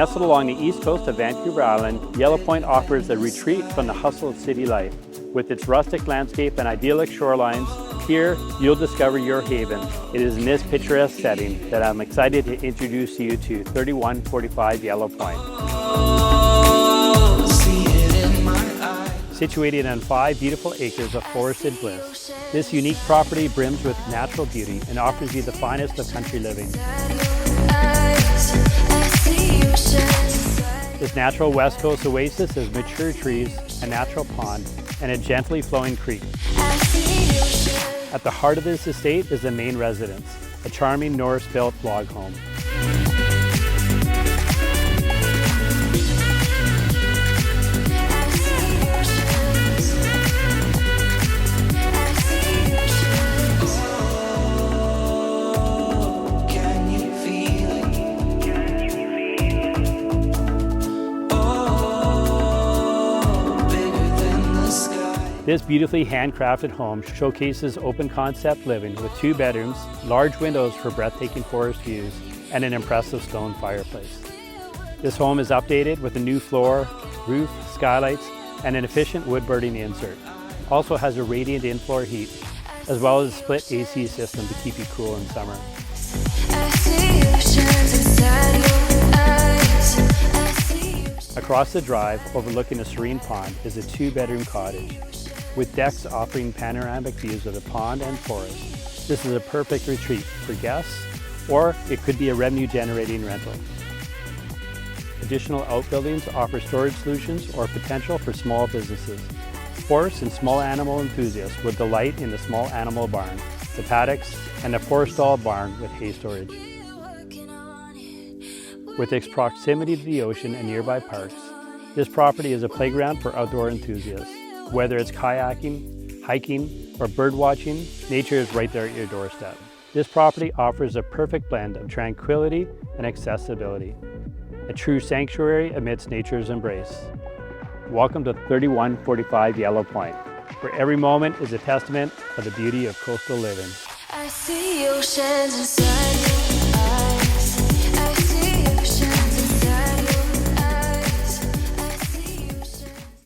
Nestled along the east coast of Vancouver Island, Yellow Point offers a retreat from the hustle of city life. With its rustic landscape and idyllic shorelines, here you'll discover your haven. It is in this picturesque setting that I'm excited to introduce you to 3145 Yellow Point. Situated on 5 beautiful acres of forested bliss, this unique property brims with natural beauty and offers you the finest of country living. This natural west coast oasis has mature trees, a natural pond, and a gently flowing creek. At the heart of this estate is the main residence, a charming Norse-built log home. This beautifully handcrafted home showcases open concept living with 2 bedrooms, large windows for breathtaking forest views, and an impressive stone fireplace. This home is updated with a new floor, roof, skylights, and an efficient wood burning insert. Also has a radiant in-floor heat, as well as a split AC system to keep you cool in summer. Across the drive, overlooking a serene pond, is a 2-bedroom cottage, with decks offering panoramic views of the pond and forest. This is a perfect retreat for guests, or it could be a revenue-generating rental. Additional outbuildings offer storage solutions or potential for small businesses. Horse and small animal enthusiasts would delight in the small animal barn, the paddocks, and the 4-stall barn with hay storage. With its proximity to the ocean and nearby parks, this property is a playground for outdoor enthusiasts. Whether it's kayaking, hiking, or bird watching, nature is right there at your doorstep. This property offers a perfect blend of tranquility and accessibility, a true sanctuary amidst nature's embrace. Welcome to 3145 Yellow Point, where every moment is a testament of the beauty of coastal living. I see oceans inside you.